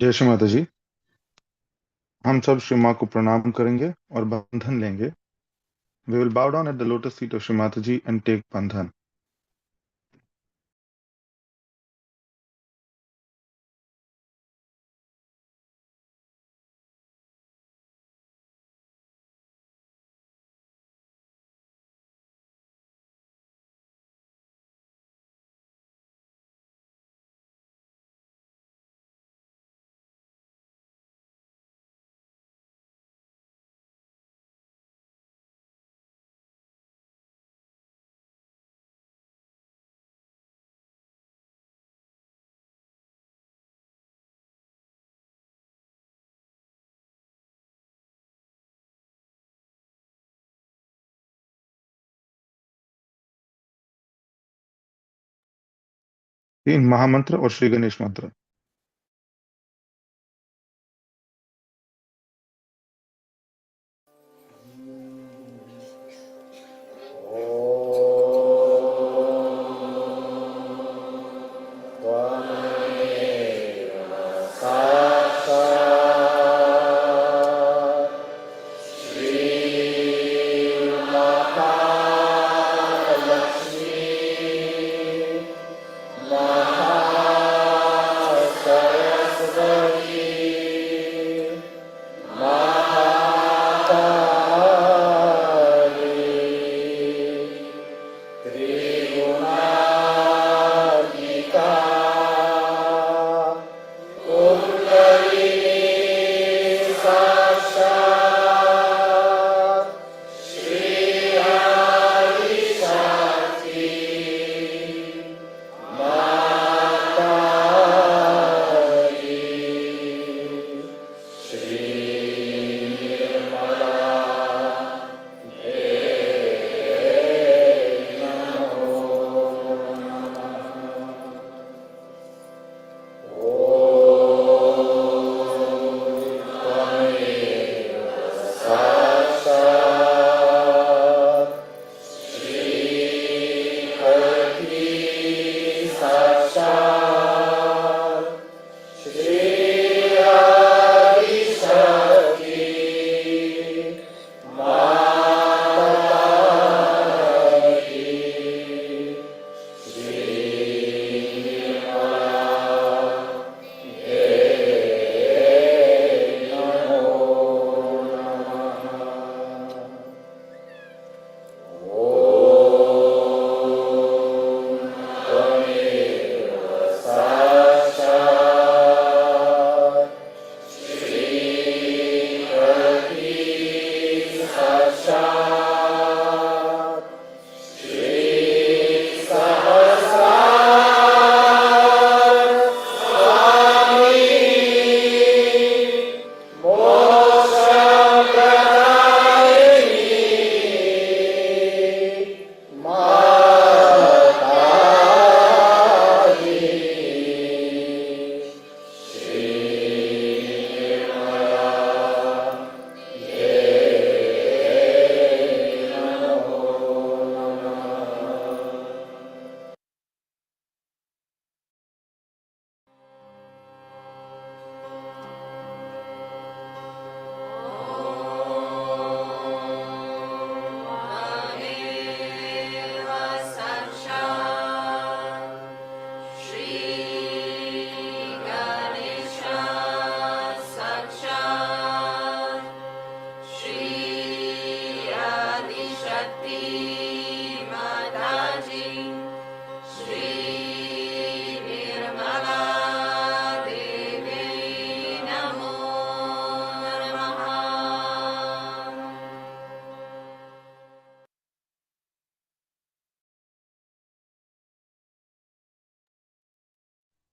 जय श्री माता जी। हम सब श्री माँ को प्रणाम करेंगे और बंधन लेंगे। We will bow down at the lotus feet of Shri Mataji and take bandhan. तीन महामंत्र और श्री गणेश मंत्र।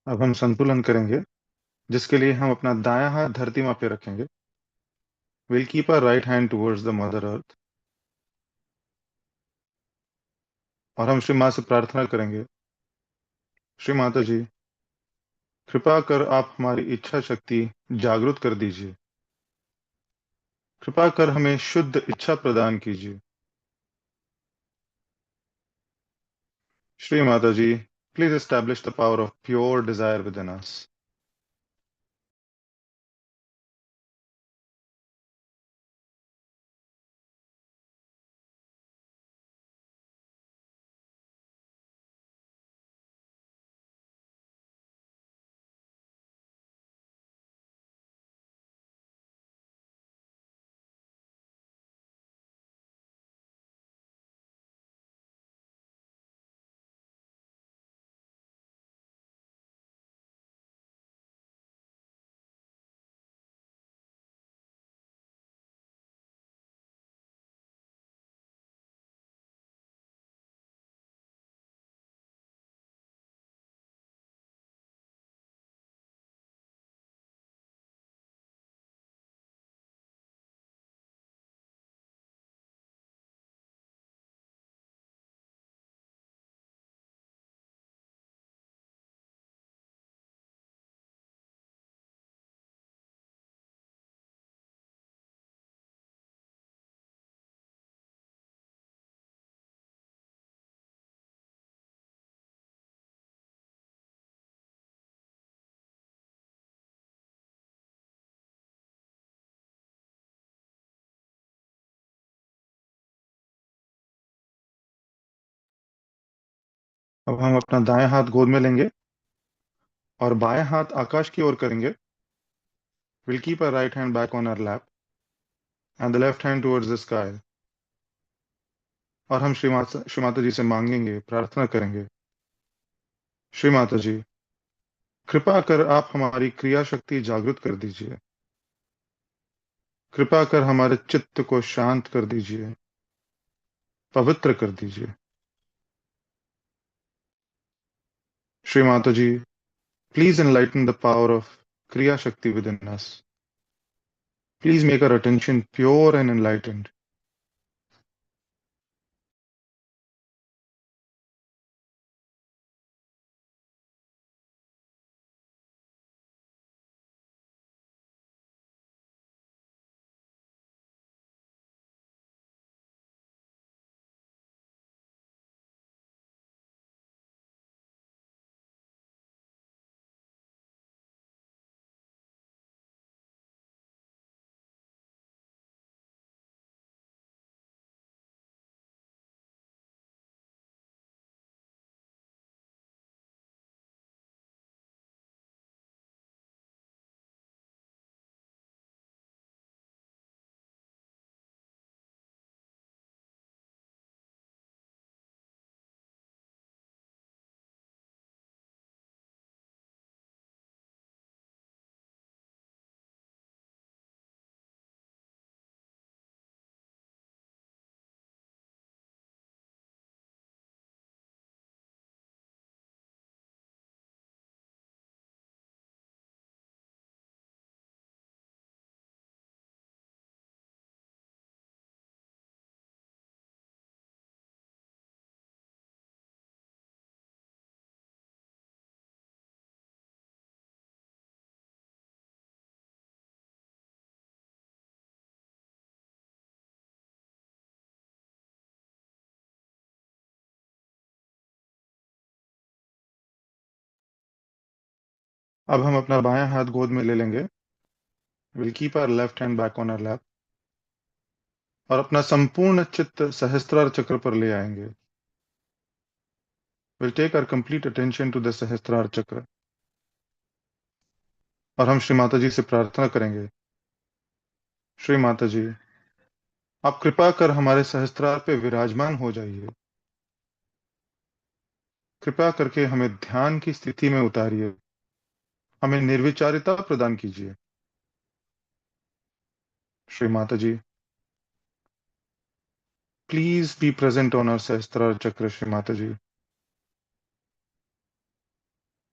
अब हम संतुलन करेंगे, जिसके लिए हम अपना दायां हाथ धरती माँ पे रखेंगे। We'll keep our right hand towards the Mother Earth और हम श्री माँ से प्रार्थना करेंगे, श्री माता जी, कृपा कर आप हमारी इच्छा शक्ति जागृत कर दीजिए। कृपा कर हमें शुद्ध इच्छा प्रदान कीजिए। श्री माता जी, please establish the power of pure desire within us. अब हम अपना दायां हाथ गोद में लेंगे और बाएं हाथ आकाश की ओर करेंगे. We'll keep our right hand back on our lap and the left hand towards the sky. और हम श्री माता जी से मांगेंगे, प्रार्थना करेंगे. श्री माता जी, कृपा कर आप हमारी क्रिया शक्ति जागृत कर दीजिए. कृपा कर हमारे चित्त को शांत कर दीजिए, पवित्र कर दीजिए. श्री माता जी, please enlighten the power of kriya shakti within us. Please make our attention pure and enlightened. अब हम अपना बायां हाथ गोद में ले लेंगे. We'll keep our left hand back on our lap और अपना संपूर्ण चित्त सहस्त्रार चक्र पर ले आएंगे. We'll take our complete attention to the सहस्त्रार चक्र. और हम श्री माता जी से प्रार्थना करेंगे. श्री माता जी, आप कृपा कर हमारे सहस्त्रार पे विराजमान हो जाइए. कृपा करके हमें ध्यान की स्थिति में उतारिए. हमें निर्विचारिता प्रदान कीजिए. Shri Mata ji, please be present on our Sahasrara chakra. Shri Mata ji,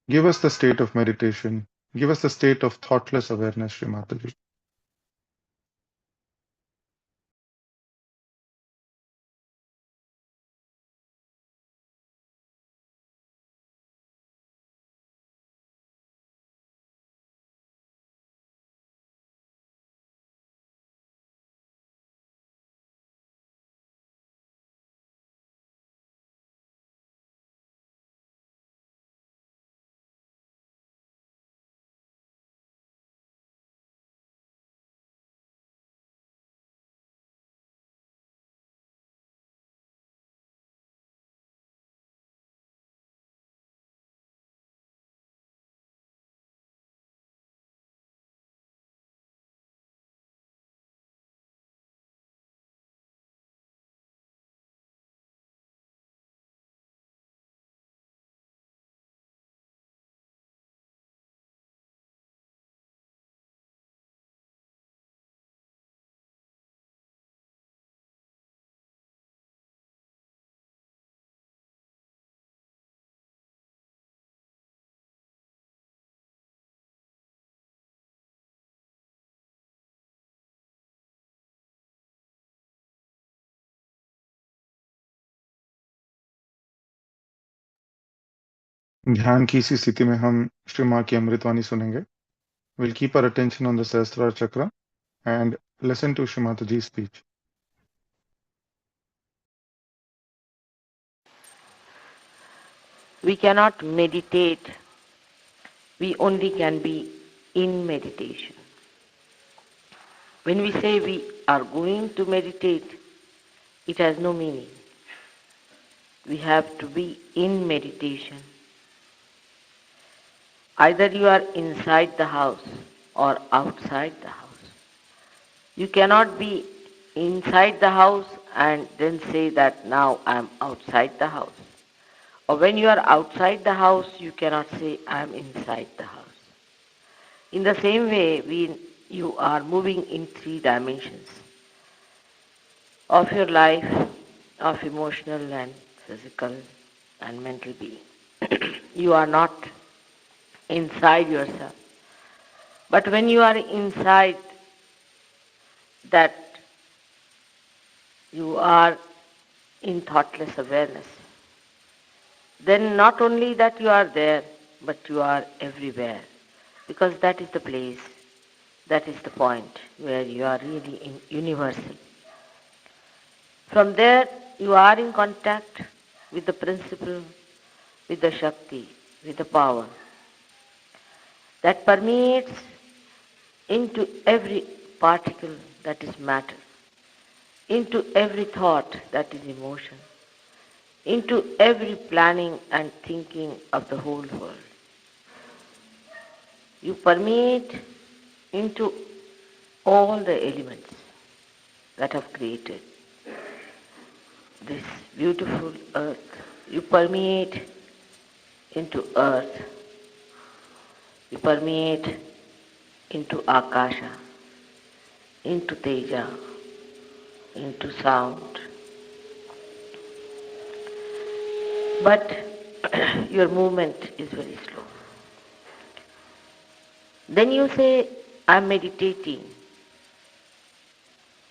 give us the state of meditation. Give us the state of thoughtless awareness, Shri Mataji. ध्यान की इसी स्थिति में हम श्री माँ की अमृतवाणी सुनेंगे. We'll keep our attention on the Sahasrara Chakra and listen to Shri Mataji's speech. We cannot meditate, we only can be in meditation. When we say we are going to meditate, it has no meaning. We have to be in meditation. Either you are inside the house or outside the house. You cannot be inside the house and then say that now I am outside the house. Or when you are outside the house, you cannot say I am inside the house. In the same way, you are moving in three dimensions of your life, of emotional and physical and mental being. You are not inside yourself. But when you are inside that, you are in thoughtless awareness. Then not only that you are there, but you are everywhere. Because that is the place, that is the point where you are really in universal. From there, you are in contact with the principle, with the Shakti, with the power that permeates into every particle that is matter, into every thought that is emotion, into every planning and thinking of the whole world. You permeate into all the elements that have created this beautiful earth. You permeate into earth. You permeate into Akasha, into Teja, into sound. But your movement is very slow. Then you say, I'm meditating.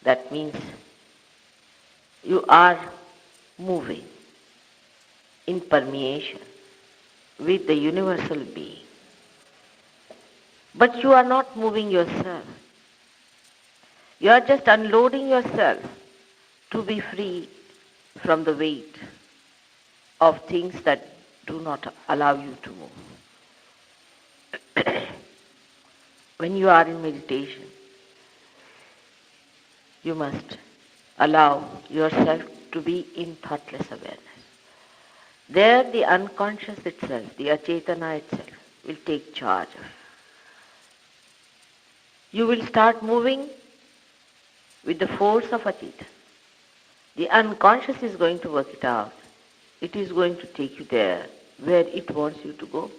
That means you are moving in permeation with the universal being. But you are not moving yourself. You are just unloading yourself to be free from the weight of things that do not allow you to move. When you are in meditation, you must allow yourself to be in thoughtless awareness. There the unconscious itself, the achetana itself, will take charge of you. You will start moving with the force of achetana. The unconscious is going to work it out. It is going to take you there where it wants you to go.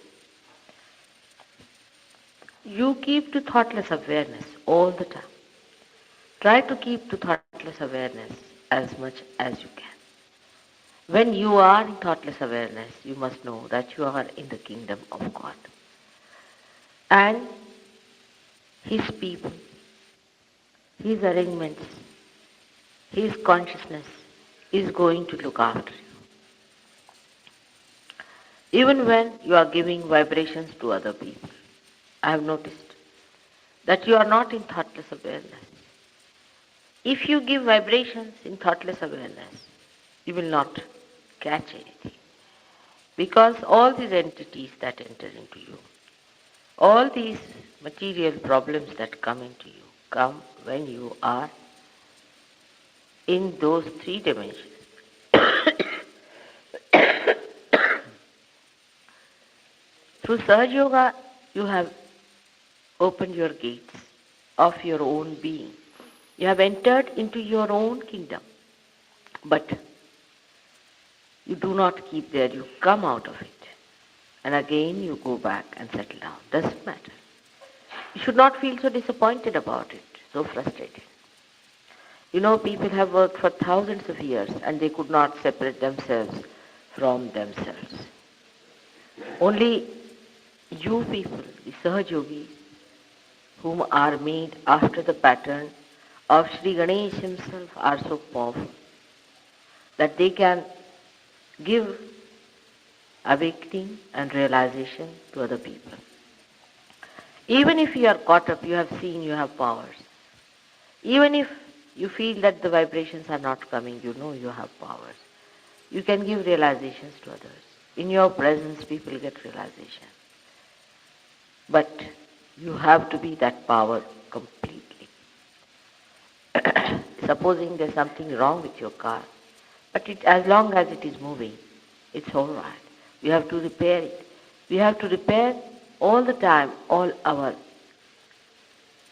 You keep to thoughtless awareness all the time. Try to keep to thoughtless awareness as much as you can. When you are in thoughtless awareness, you must know that you are in the kingdom of God. And His people, His arrangements, His consciousness is going to look after you. Even when you are giving vibrations to other people, I have noticed that you are not in thoughtless awareness. If you give vibrations in thoughtless awareness, you will not catch anything. Because all these entities that enter into you, all these material problems that come into you, come when you are in those three dimensions. Through Sahaja Yoga, you have opened your gates of your own being. You have entered into your own kingdom. But you do not keep there, you come out of it. And again you go back and settle down. Doesn't matter. You should not feel so disappointed about it, so frustrated. You know, people have worked for thousands of years and they could not separate themselves from themselves. Only you people, the Sahaja Yogis, whom are made after the pattern of Sri Ganesh himself, are so powerful that they can give awakening and realization to other people. Even if you are caught up, you have seen you have powers. Even if you feel that the vibrations are not coming, you know you have powers. You can give realizations to others. In your presence, people get realization. But you have to be that power completely. Supposing there's something wrong with your car, but as long as it is moving, It's all right. We have to repair it. We have to repair all the time all our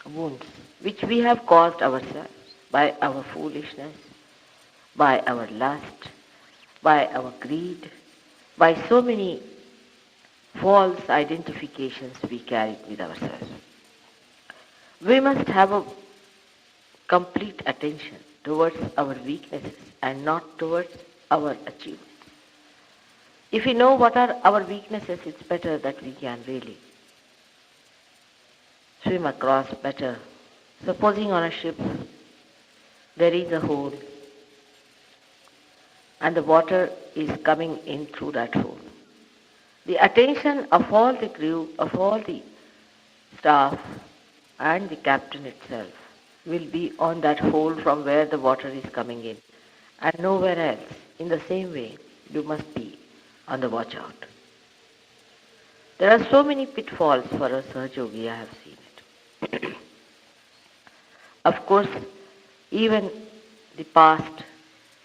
wounds, which we have caused ourselves by our foolishness, by our lust, by our greed, by so many false identifications we carry with ourselves. We must have a complete attention towards our weaknesses and not towards our achievements. If we know what are our weaknesses, it's better that we can really swim across better. Supposing on a ship there is a hole and the water is coming in through that hole. The attention of all the crew, of all the staff and the captain itself will be on that hole from where the water is coming in and nowhere else. In the same way, you must be on the watch out. There are so many pitfalls for a Sahaja Yogi, I have seen it. Of course, even the past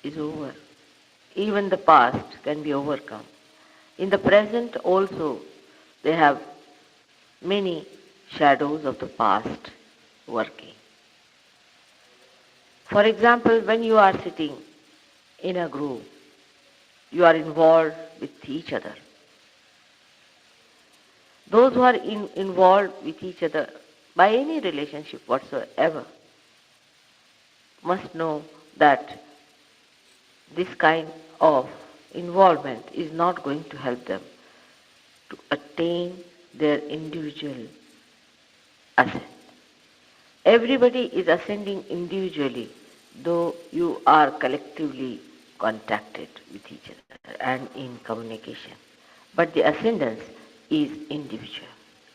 is over. Even the past can be overcome. In the present also, they have many shadows of the past working. For example, when you are sitting in a group, you are involved with each other. Those who are involved with each other by any relationship whatsoever must know that this kind of involvement is not going to help them to attain their individual ascent. Everybody is ascending individually, though you are collectively contacted with each other and in communication. But the ascendance is individual,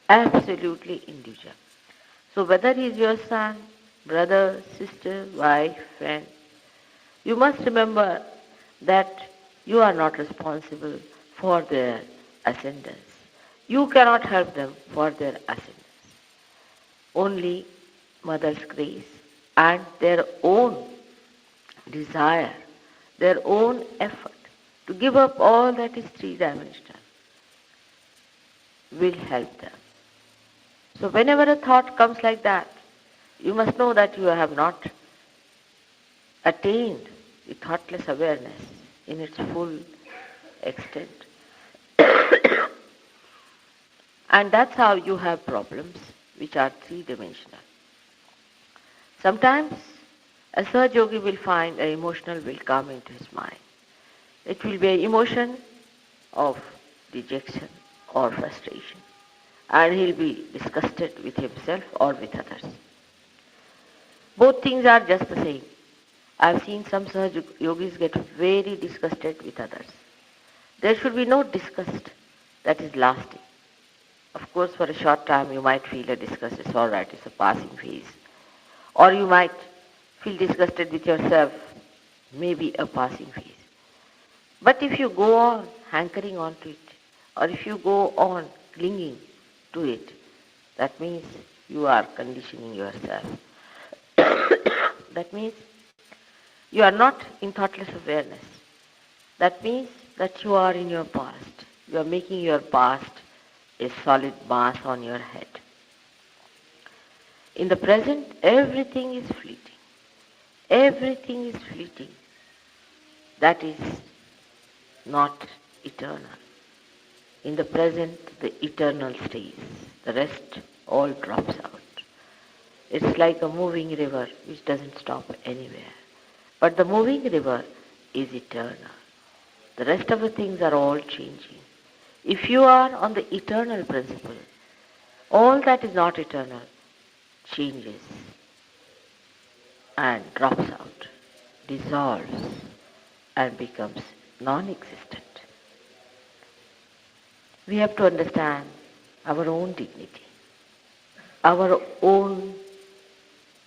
absolutely individual. So whether he is your son, brother, sister, wife, friend, you must remember that you are not responsible for their ascendance. You cannot help them for their ascendance. Only Mother's grace and their own desire, their own effort to give up all that is three-dimensional will help them. So whenever a thought comes like that, you must know that you have not attained the thoughtless awareness in its full extent. And that's how you have problems which are three-dimensional. Sometimes a Sahaja Yogi will find an emotional will come into his mind. It will be an emotion of dejection or frustration, and he'll be disgusted with himself or with others. Both things are just the same. I've seen some Sahaja Yogis get very disgusted with others. There should be no disgust that is lasting. Of course, for a short time you might feel a disgust, it's all right, it's a passing phase. Or you might feel disgusted with yourself, maybe a passing phase. But if you go on hankering on to it, or if you go on clinging to it, that means you are conditioning yourself. That means you are not in thoughtless awareness. That means that you are in your past. You are making your past a solid mass on your head. In the present, everything is fleeting. Everything is fleeting. That is not eternal. In the present, the eternal stays. The rest all drops out. It's like a moving river which doesn't stop anywhere. But the moving river is eternal. The rest of the things are all changing. If you are on the eternal principle, all that is not eternal changes and drops out, dissolves and becomes non-existent. We have to understand our own dignity, our own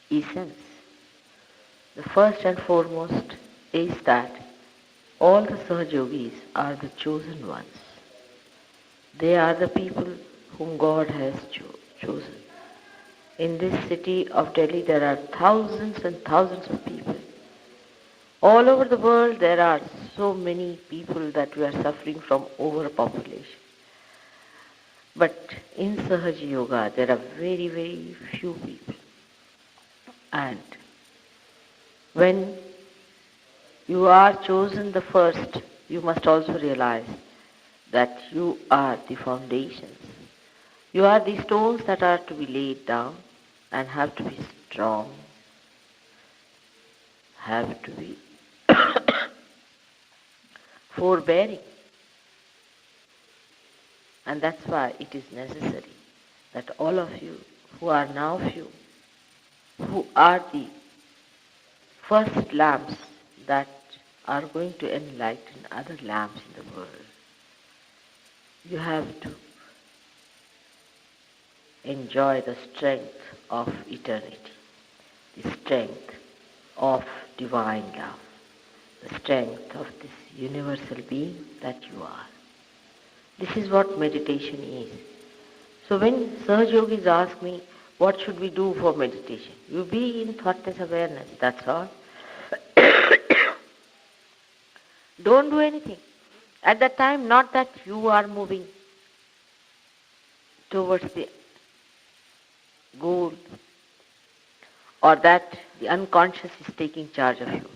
essence. The first and foremost is that all the Sahaja Yogis are the chosen ones. They are the people whom God has chosen. In this city of Delhi, there are thousands and thousands of people. All over the world, there are so many people that we are suffering from overpopulation. But in Sahaja Yoga, there are very, very few people. And when you are chosen the first, you must also realize that you are the foundations. You are the stones that are to be laid down and have to be strong, have to be forbearing. And that's why it is necessary that all of you who are now few, who are the first lamps that are going to enlighten other lamps in the world, you have to enjoy the strength of eternity, the strength of divine love, the strength of this universal being that you are. This is what meditation is. So when Sahaja Yogis ask me, what should we do for meditation? You be in thoughtless awareness, that's all. Don't do anything. At that time, not that you are moving towards the goal or that the unconscious is taking charge of you.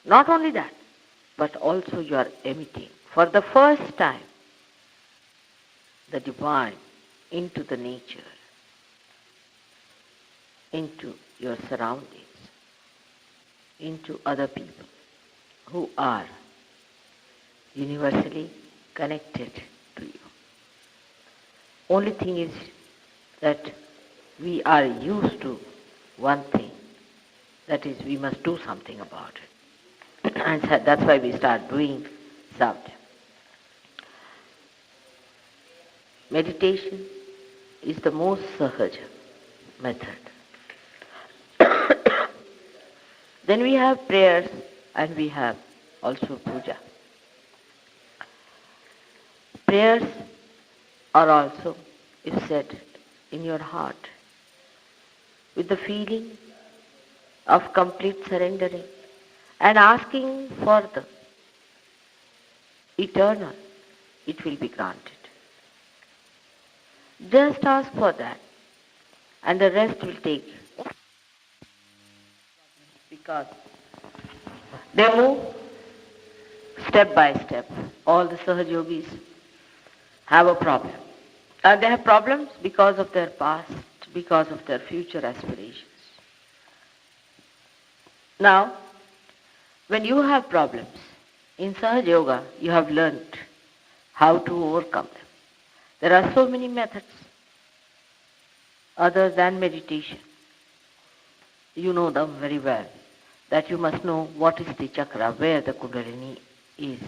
Not only that, but also you are emitting for the first time the divine into the nature, into your surroundings, into other people who are universally connected to you. Only thing is that we are used to one thing, that is we must do something about it. And so that's why we start doing something. Meditation is the most sahaja method. Then we have prayers and we have also puja. Prayers are also, if said in your heart, with the feeling of complete surrendering and asking for the eternal, it will be granted. Just ask for that and the rest will take you. Because they move step by step. All the Sahaja Yogis have a problem. And they have problems because of their past, because of their future aspirations. Now, when you have problems, in Sahaja Yoga, you have learnt how to overcome them. There are so many methods other than meditation. You know them very well, that you must know what is the chakra, where the kundalini is.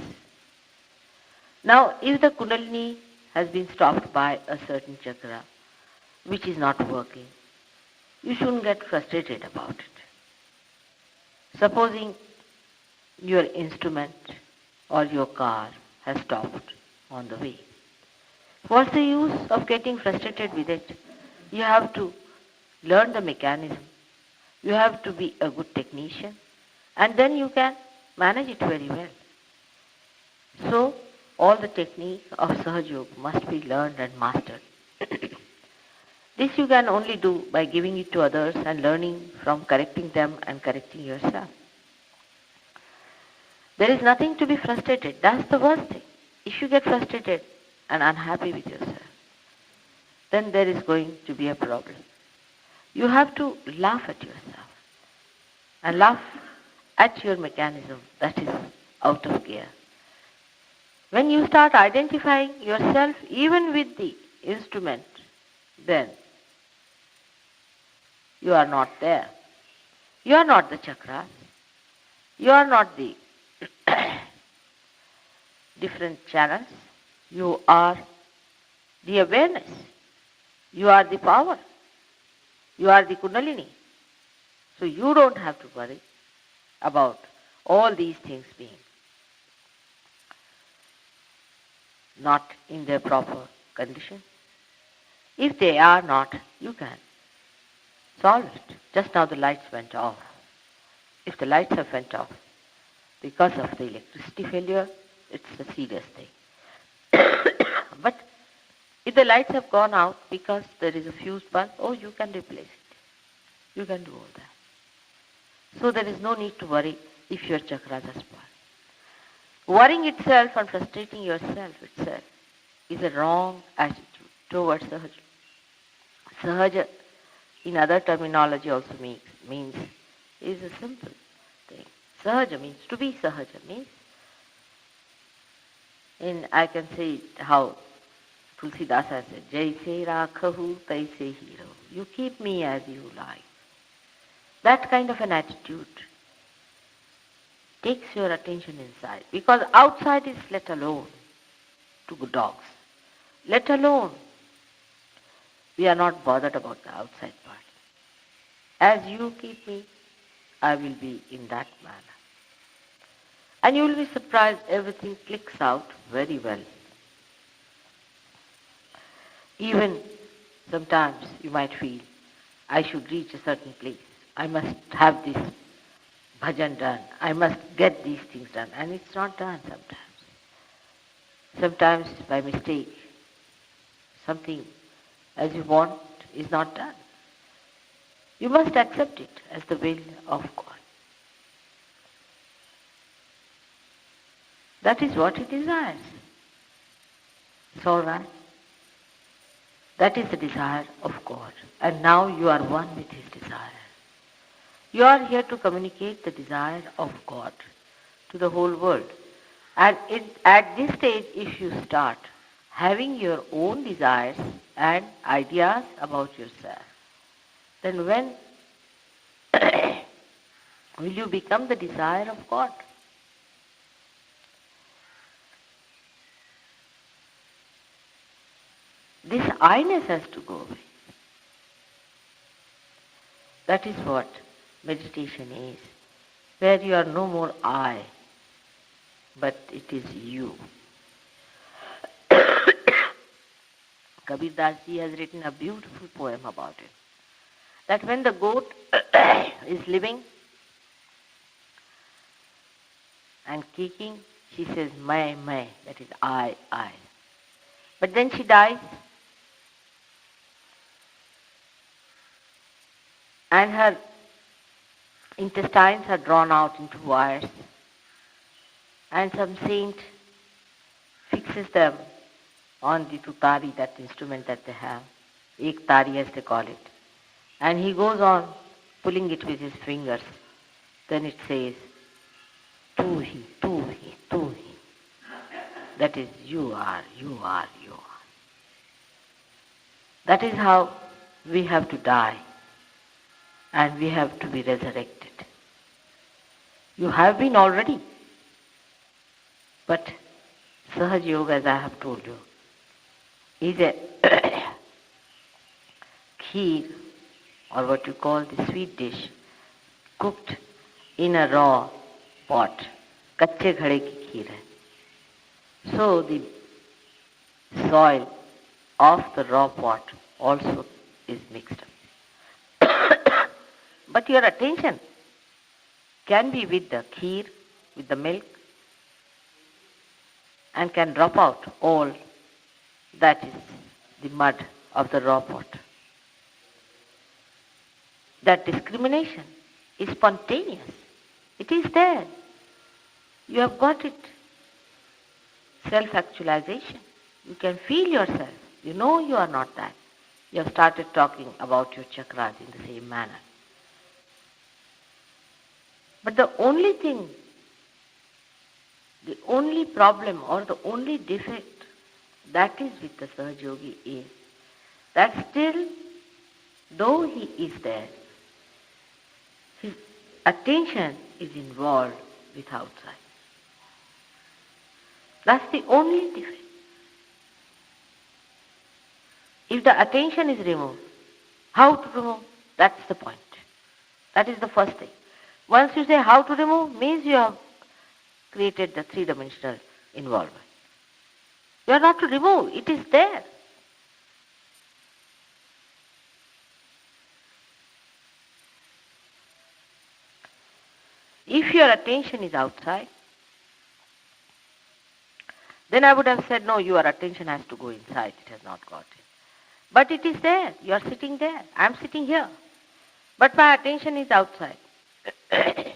Now, if the kundalini has been stopped by a certain chakra, which is not working, you shouldn't get frustrated about it. Supposing your instrument or your car has stopped on the way. What's the use of getting frustrated with it? You have to learn the mechanism. You have to be a good technician, and then you can manage it very well. So, all the technique of Sahaja Yoga must be learned and mastered. This you can only do by giving it to others and learning from correcting them and correcting yourself. There is nothing to be frustrated. That's the worst thing. If you get frustrated and unhappy with yourself, then there is going to be a problem. You have to laugh at yourself and laugh at your mechanism that is out of gear. When you start identifying yourself even with the instrument, then you are not there. You are not the chakras. You are not the different channels. You are the awareness. You are the power. You are the kundalini. So you don't have to worry about all these things being not in their proper condition. If they are not, you can solve it. Just now the lights went off. If the lights have went off, because of the electricity failure, it's a serious thing. But if the lights have gone out because there is a fuse bulb, oh, you can replace it. You can do all that. So there is no need to worry if your chakras are spoiled. Worrying itself and frustrating yourself itself is a wrong attitude towards Sahaja. Sahaja, in other terminology also means is a simple thing. Sahaja means to be Sahaja means, and I can say it how Tulsidas has said, Jaise rakhahu taise hi rahu. You keep me as you like. That kind of an attitude takes your attention inside, because outside is let alone to dogs. Let alone. We are not bothered about the outside part. As you keep me, I will be in that manner. And you will be surprised everything clicks out very well. Even sometimes you might feel, I should reach a certain place. I must have this bhajan done. I must get these things done. And it's not done sometimes. Sometimes by mistake, something as you want is not done. You must accept it as the will of God. That is what He desires. It's all right. That is the desire of God. And now you are one with His desire. You are here to communicate the desire of God to the whole world. And at this stage, if you start having your own desires and ideas about yourself, then when will you become the desire of God? This I-ness has to go away. That is what meditation is, where you are no more I, but it is you. Kabir Das ji has written a beautiful poem about it. That when the goat is living and kicking, she says, "Mai," that is I. But then she dies, and her intestines are drawn out into wires, and some saint fixes them on the tutari, that instrument that they have, ek tari as they call it, and he goes on pulling it with his fingers. Then it says, tu hi. That is, you are. That is how we have to die, and we have to be resurrected. You have been already, but Sahaja Yoga, as I have told you, is a kheer, or what you call the sweet dish, cooked in a raw pot. Kache ghade ki kheer hai. So the soil of the raw pot also is mixed up. But your attention can be with the kheer, with the milk, and can drop out all that is the mud of the raw pot. That discrimination is spontaneous. It is there. You have got it. Self-actualization. You can feel yourself. You know you are not that. You have started talking about your chakras in the same manner. But the only thing, the only problem or the only defect that is with the Sahaja Yogi is that still, though he is there, his attention is involved with outside. That's the only defect. If the attention is removed, how to remove? That's the point. That is the first thing. Once you say how to remove, means you have created the three-dimensional involvement. You are not to remove, it is there. If your attention is outside, Then I would have said, no, your attention has to go inside. It has not got it. But it is there. You are sitting there. I am sitting here. But my attention is outside. I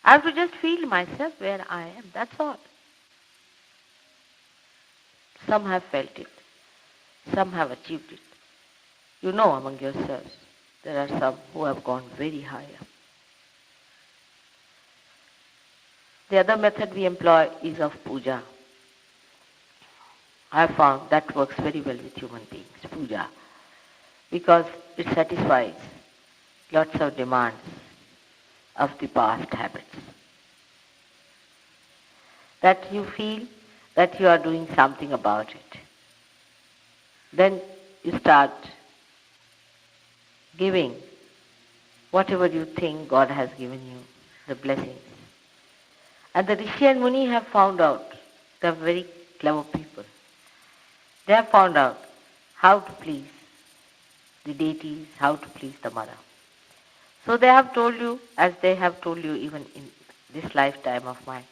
have to just feel myself where I am. That's all. Some have felt it. Some have achieved it. You know among yourselves, there are some who have gone very higher. The other method we employ is of puja. I have found that works very well with human beings, puja, because it satisfies lots of demands of the past habits. That you feel that you are doing something about it. Then you start giving whatever you think God has given you, the blessings. And the Rishi and Muni have found out, they are very clever people. They have found out how to please the deities, how to please the mother. So they have told you, as they have told you even in this lifetime of mine,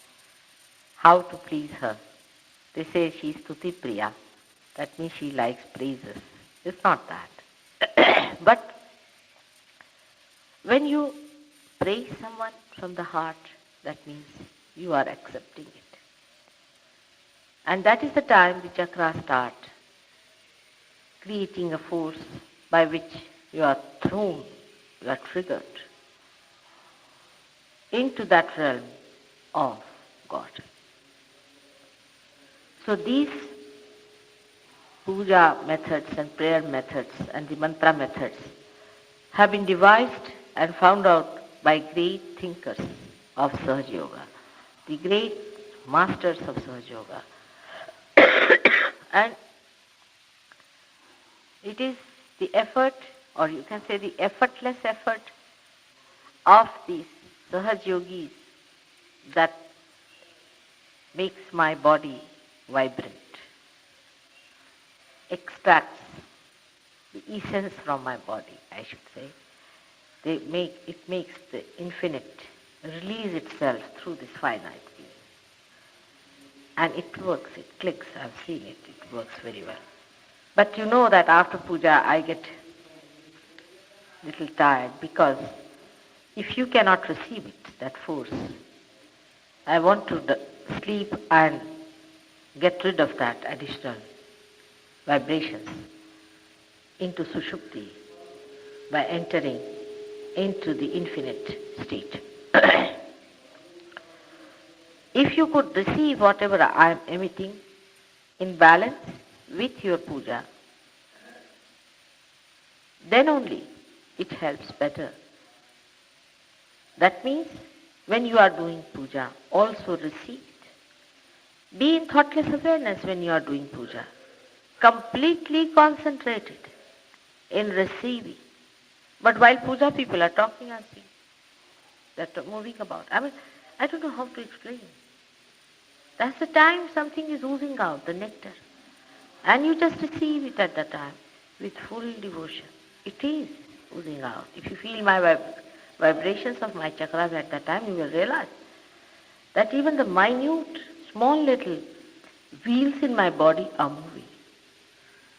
how to please her. They say she is Stuti Priya. That means she likes praises. It's not that. But when you praise someone from the heart, that means you are accepting it. And that is the time the chakras start creating a force by which you are thrown, you are triggered into that realm of God. So these puja methods and prayer methods and the mantra methods have been devised and found out by great thinkers of Sahaja Yoga, the great masters of Sahaja Yoga. And it is the effort, or you can say the effortless effort of these Sahaja Yogis that makes my body vibrant, extracts the essence from my body, I should say. It makes the infinite release itself through this finite being. And it works, it clicks, I've seen it, it works very well. But you know that after puja I get a little tired, because if you cannot receive it, that force, I want to sleep and get rid of that additional vibrations into sushupti by entering into the infinite state. If you could receive whatever I am emitting in balance with your puja, then only it helps better. That means when you are doing puja, also receive it. Be in thoughtless awareness when you are doing puja. Completely concentrated in receiving. But while puja, people are talking and singing. They're moving about. I don't know how to explain. That's the time something is oozing out, the nectar. And you just receive it at that time with full devotion. It is oozing out. If you feel my vibrations of my chakras at that time, you will realize that even the minute, small little wheels in my body are moving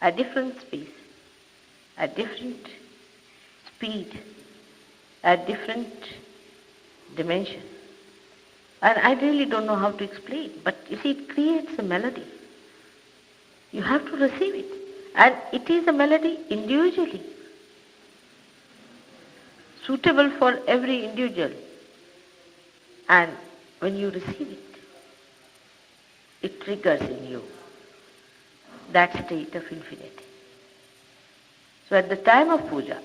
at different space, at different speed, at different dimension. And I really don't know how to explain, but you see, it creates a melody. You have to receive it. And it is a melody individually, suitable for every individual. And when you receive it, it triggers in you that state of infinity. So at the time of puja,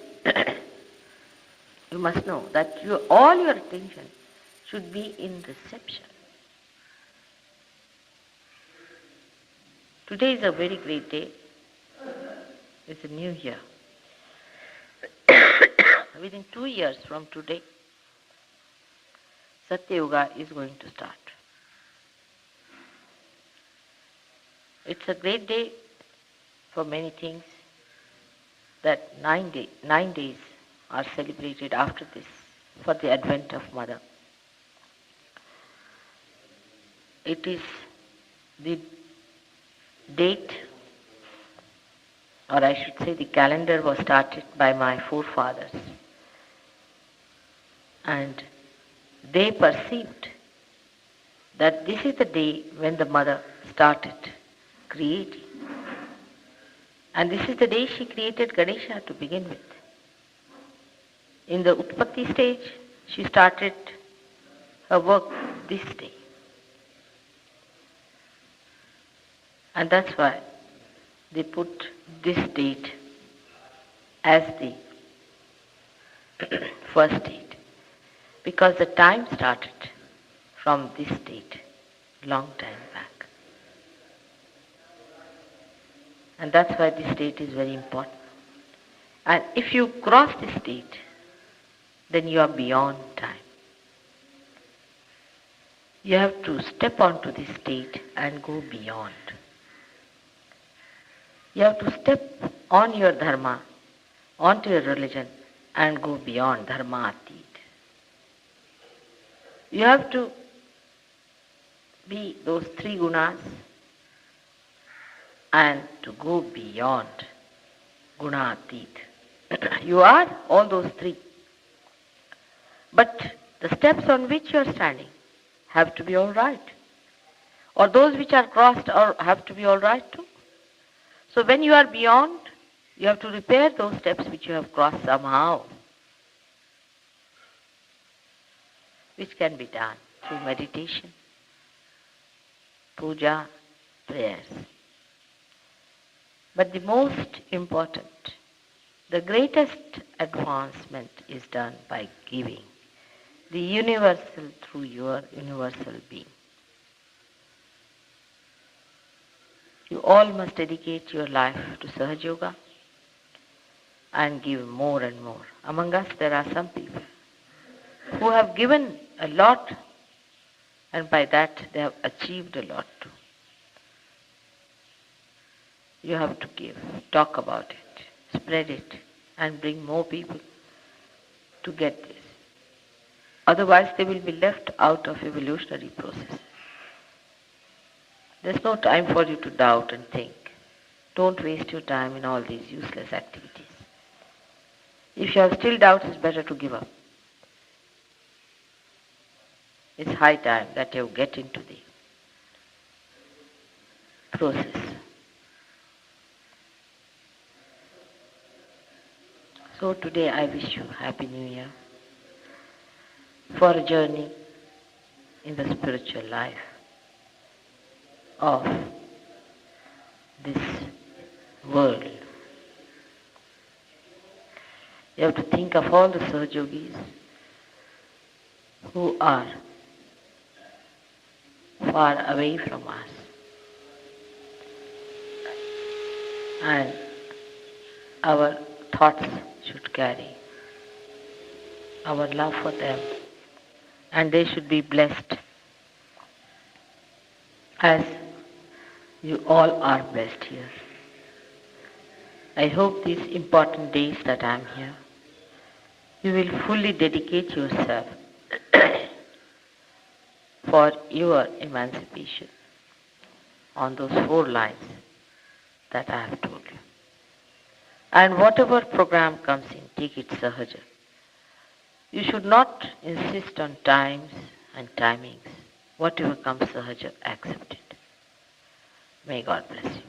you must know that all your attention should be in reception. Today is a very great day. It's a new year. Within 2 years from today, Satya Yoga is going to start. It's a great day for many things, that 9 days are celebrated after this for the advent of Mother. It is The date, or I should say the calendar, was started by my forefathers, and they perceived that this is the day when the mother started creating. And this is the day she created Ganesha to begin with. In the Utpatti stage, she started her work this day. And that's why they put this date as the first date. Because the time started from this date, long time back. And that's why this date is very important. And if you cross this date, then you are beyond time. You have to step onto this state and go beyond. You have to step on your dharma, onto your religion, and go beyond dharma atit. You have to be those three gunas and to go beyond guna atit. You are all those three. But the steps on which you are standing have to be all right. Or those which are crossed have to be all right too. So when you are beyond, you have to repair those steps which you have crossed somehow, which can be done through meditation, puja, prayers. But the most important, the greatest advancement is done by giving the universal through your universal being. You all must dedicate your life to Sahaja Yoga and give more and more. Among us there are some people who have given a lot, and by that they have achieved a lot too. You have to give, talk about it, spread it, and bring more people to get this. Otherwise they will be left out of evolutionary process. There's no time for you to doubt and think. Don't waste your time in all these useless activities. If you have still doubts, it's better to give up. It's high time that you get into the process. So today I wish you Happy New Year for a journey in the spiritual life of this world. You have to think of all the Sahajogis who are far away from us, and our thoughts should carry our love for them, and they should be blessed as you all are blessed here. I hope these important days that I am here, you will fully dedicate yourself for your emancipation on those 4 lines that I have told you. And whatever program comes in, take it Sahaja. You should not insist on times and timings. Whatever comes Sahaja, accept it. May God bless you.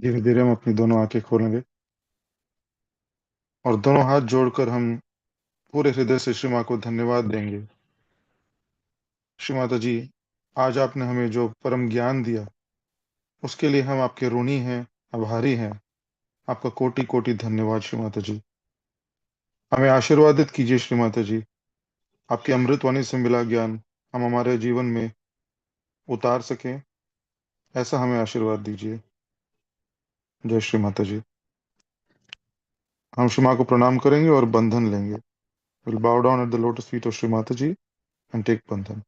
धीरे धीरे हम अपनी दोनों आंखें खोलेंगे और दोनों हाथ जोड़कर हम पूरे हृदय से श्री माँ को धन्यवाद देंगे। श्री माता जी, आज आपने हमें जो परम ज्ञान दिया उसके लिए हम आपके ऋणी हैं, आभारी हैं। आपका कोटि कोटि धन्यवाद श्री माता जी। हमें आशीर्वादित कीजिए श्री माता जी। आपकी अमृतवाणी से मिला ज्ञान हम हमारे जीवन में उतार सकें, ऐसा हमें आशीर्वाद दीजिए। जय श्री माता जी। हम श्री माँ को प्रणाम करेंगे और बंधन लेंगे। विल बाउ down at the lotus feet of Shri Mata ji and take बंधन।